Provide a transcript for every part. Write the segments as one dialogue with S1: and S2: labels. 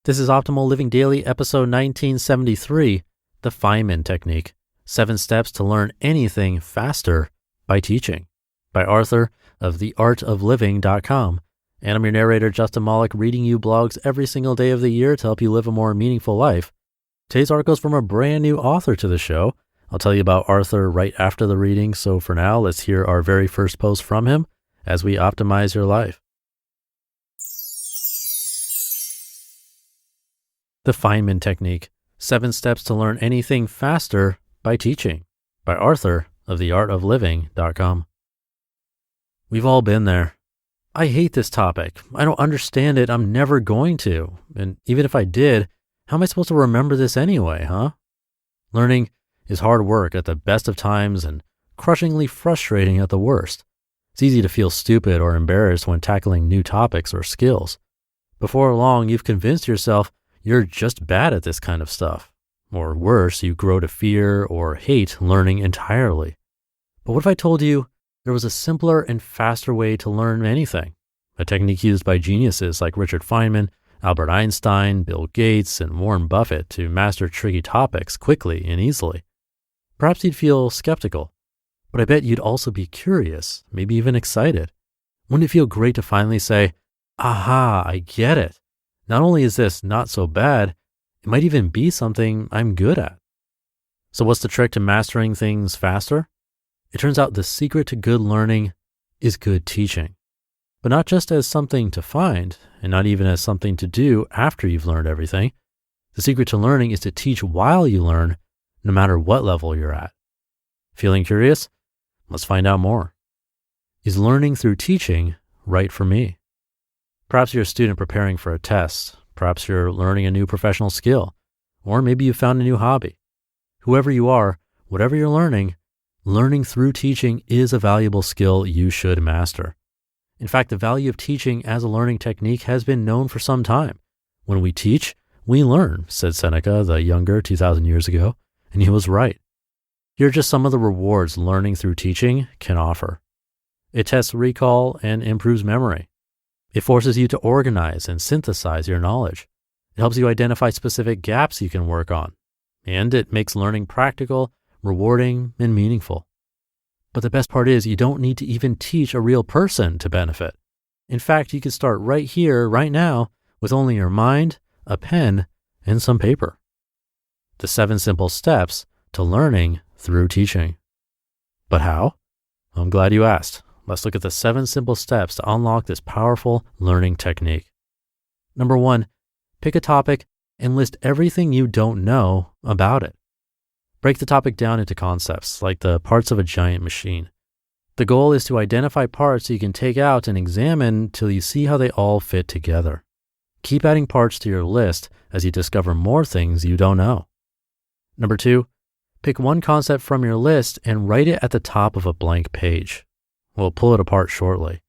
S1: This is Optimal Living Daily, episode 1973, the Feynman Technique, 7 Steps to Learn Anything Faster by Teaching, by Arthur of theartofliving.com. And I'm your narrator, Justin Malik, reading you blogs every single day of the year to help you live a more meaningful life. Today's article is from a brand new author to the show. I'll tell you about Arthur right after the reading, so for now, let's hear our very first post from him as we optimize your life. The Feynman Technique, 7 Steps to Learn Anything Faster by Teaching, by Arthur of theartofliving.com. We've all been there. I hate this topic. I don't understand it. I'm never going to. And even if I did, how am I supposed to remember this anyway, huh? Learning is hard work at the best of times and crushingly frustrating at the worst. It's easy to feel stupid or embarrassed when tackling new topics or skills. Before long, you've convinced yourself you're just bad at this kind of stuff. Or worse, you grow to fear or hate learning entirely. But what if I told you there was a simpler and faster way to learn anything? A technique used by geniuses like Richard Feynman, Albert Einstein, Bill Gates, and Warren Buffett to master tricky topics quickly and easily. Perhaps you'd feel skeptical, but I bet you'd also be curious, maybe even excited. Wouldn't it feel great to finally say, aha, I get it. Not only is this not so bad, it might even be something I'm good at. So what's the trick to mastering things faster? It turns out the secret to good learning is good teaching. But not just as something to find, and not even as something to do after you've learned everything. The secret to learning is to teach while you learn, no matter what level you're at. Feeling curious? Let's find out more. Is learning through teaching right for me? Perhaps you're a student preparing for a test. Perhaps you're learning a new professional skill. Or maybe you found a new hobby. Whoever you are, whatever you're learning through teaching is a valuable skill you should master. In fact, the value of teaching as a learning technique has been known for some time. When we teach, we learn, said Seneca the Younger 2,000 years ago, and he was right. Here are just some of the rewards learning through teaching can offer. It tests recall and improves memory. It forces you to organize and synthesize your knowledge. It helps you identify specific gaps you can work on. And it makes learning practical, rewarding, and meaningful. But the best part is you don't need to even teach a real person to benefit. In fact, you can start right here, right now, with only your mind, a pen, and some paper. The 7 simple steps to learning through teaching. But how? I'm glad you asked. Let's look at the 7 simple steps to unlock this powerful learning technique. Number 1, pick a topic and list everything you don't know about it. Break the topic down into concepts, like the parts of a giant machine. The goal is to identify parts you can take out and examine till you see how they all fit together. Keep adding parts to your list as you discover more things you don't know. Number 2, pick one concept from your list and write it at the top of a blank page. We'll pull it apart shortly.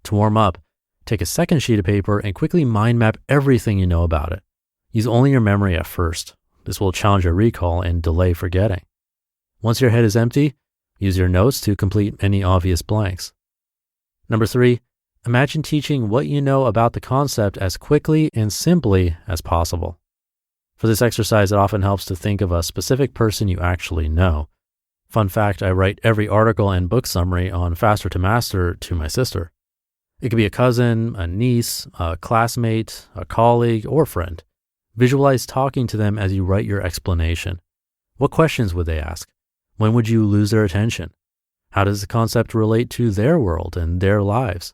S1: To warm up, take a second sheet of paper and quickly mind map everything you know about it. Use only your memory at first. This will challenge your recall and delay forgetting. Once your head is empty, use your notes to complete any obvious blanks. Number 3, imagine teaching what you know about the concept as quickly and simply as possible. For this exercise, it often helps to think of a specific person you actually know. Fun fact, I write every article and book summary on Faster to Master to my sister. It could be a cousin, a niece, a classmate, a colleague, or friend. Visualize talking to them as you write your explanation. What questions would they ask? When would you lose their attention? How does the concept relate to their world and their lives?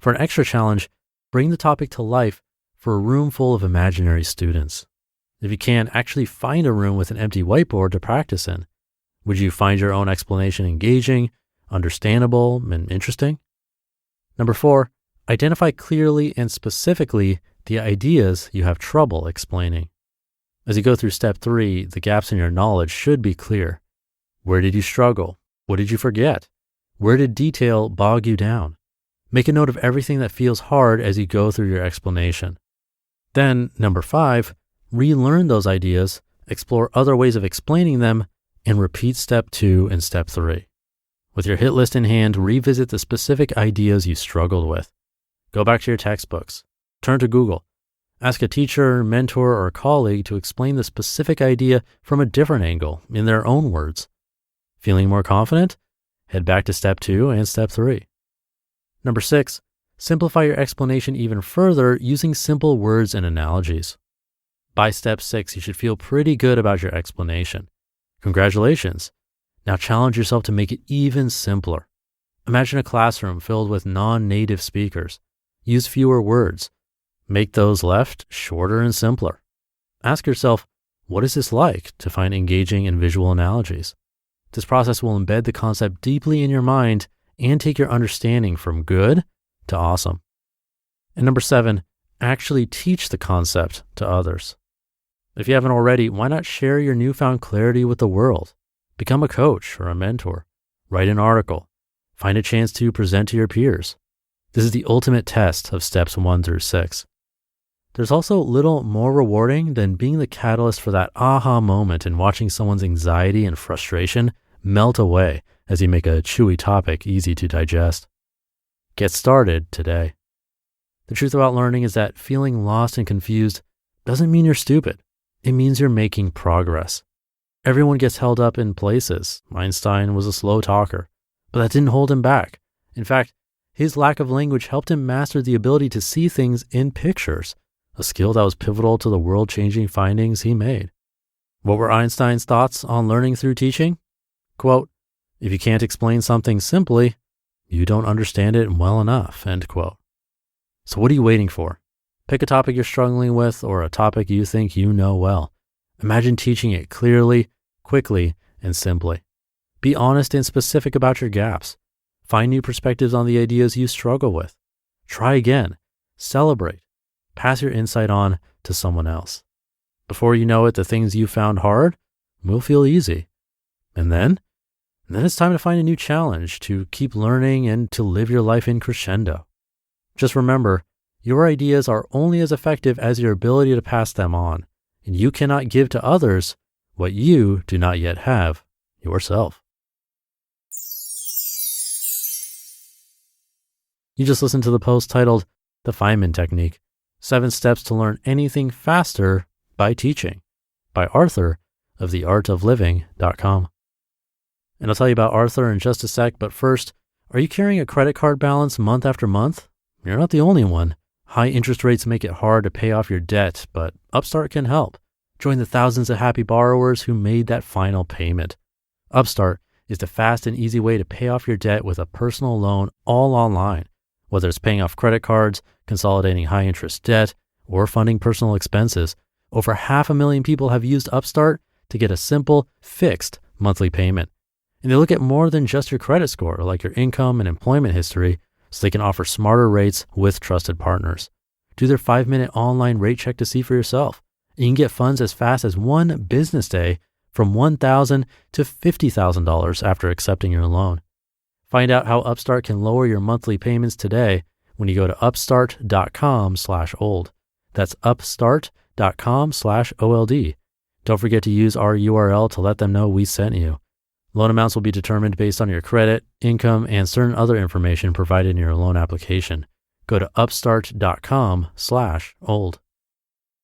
S1: For an extra challenge, bring the topic to life for a room full of imaginary students. If you can, actually find a room with an empty whiteboard to practice in. Would you find your own explanation engaging, understandable, and interesting? Number 4, identify clearly and specifically the ideas you have trouble explaining. As you go through step 3, the gaps in your knowledge should be clear. Where did you struggle? What did you forget? Where did detail bog you down? Make a note of everything that feels hard as you go through your explanation. Then, number 5, relearn those ideas, explore other ways of explaining them, and repeat step 2 and step 3. With your hit list in hand, revisit the specific ideas you struggled with. Go back to your textbooks. Turn to Google. Ask a teacher, mentor, or colleague to explain the specific idea from a different angle in their own words. Feeling more confident? Head back to step 2 and step 3. Number 6, simplify your explanation even further using simple words and analogies. By step 6, you should feel pretty good about your explanation. Congratulations. Now challenge yourself to make it even simpler. Imagine a classroom filled with non-native speakers. Use fewer words. Make those left shorter and simpler. Ask yourself, what is this like, to find engaging and visual analogies? This process will embed the concept deeply in your mind and take your understanding from good to awesome. And number 7, actually teach the concept to others. If you haven't already, why not share your newfound clarity with the world? Become a coach or a mentor. Write an article. Find a chance to present to your peers. This is the ultimate test of steps 1 through 6. There's also little more rewarding than being the catalyst for that aha moment and watching someone's anxiety and frustration melt away as you make a chewy topic easy to digest. Get started today. The truth about learning is that feeling lost and confused doesn't mean you're stupid. It means you're making progress. Everyone gets held up in places. Einstein was a slow talker, but that didn't hold him back. In fact, his lack of language helped him master the ability to see things in pictures, a skill that was pivotal to the world-changing findings he made. What were Einstein's thoughts on learning through teaching? Quote, "If you can't explain something simply, you don't understand it well enough," end quote. So what are you waiting for? Pick a topic you're struggling with or a topic you think you know well. Imagine teaching it clearly, quickly, and simply. Be honest and specific about your gaps. Find new perspectives on the ideas you struggle with. Try again. Celebrate. Pass your insight on to someone else. Before you know it, the things you found hard will feel easy. And then it's time to find a new challenge, to keep learning and to live your life in crescendo. Just remember, your ideas are only as effective as your ability to pass them on, and you cannot give to others what you do not yet have yourself. You just listened to the post titled The Feynman Technique, 7 Steps to Learn Anything Faster by Teaching, by Arthur of theartofliving.com. And I'll tell you about Arthur in just a sec, but first, are you carrying a credit card balance month after month? You're not the only one. High interest rates make it hard to pay off your debt, but Upstart can help. Join the thousands of happy borrowers who made that final payment. Upstart is the fast and easy way to pay off your debt with a personal loan all online. Whether it's paying off credit cards, consolidating high interest debt, or funding personal expenses, over 500,000 people have used Upstart to get a simple, fixed monthly payment. And they look at more than just your credit score, like your income and employment history, so they can offer smarter rates with trusted partners. Do their 5-minute online rate check to see for yourself. You can get funds as fast as 1 business day, from $1,000 to $50,000 after accepting your loan. Find out how Upstart can lower your monthly payments today when you go to upstart.com/old. That's upstart.com/OLD. Don't forget to use our URL to let them know we sent you. Loan amounts will be determined based on your credit, income, and certain other information provided in your loan application. Go to upstart.com/old.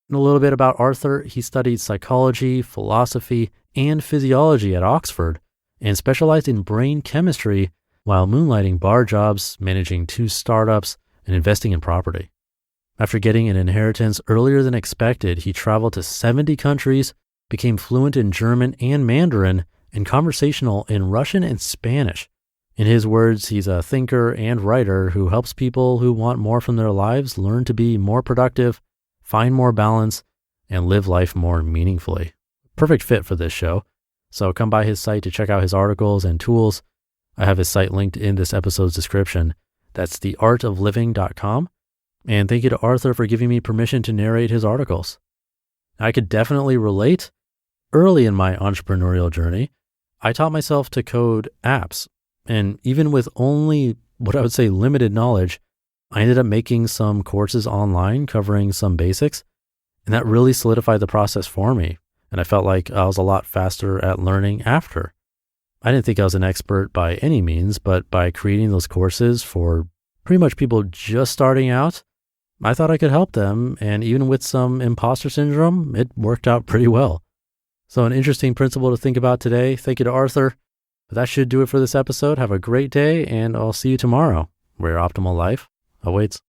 S1: And a little bit about Arthur. He studied psychology, philosophy, and physiology at Oxford and specialized in brain chemistry while moonlighting bar jobs, managing 2 startups, and investing in property. After getting an inheritance earlier than expected, he traveled to 70 countries, became fluent in German and Mandarin, and conversational in Russian and Spanish. In his words, he's a thinker and writer who helps people who want more from their lives learn to be more productive, find more balance, and live life more meaningfully. Perfect fit for this show. So come by his site to check out his articles and tools. I have his site linked in this episode's description. That's theartofliving.com. And thank you to Arthur for giving me permission to narrate his articles. I could definitely relate. Early in my entrepreneurial journey, I taught myself to code apps. And even with only what I would say limited knowledge, I ended up making some courses online covering some basics. And that really solidified the process for me. And I felt like I was a lot faster at learning after. I didn't think I was an expert by any means, but by creating those courses for pretty much people just starting out, I thought I could help them, and even with some imposter syndrome, it worked out pretty well. So an interesting principle to think about today. Thank you to Arthur. But that should do it for this episode. Have a great day, and I'll see you tomorrow, where your optimal life awaits.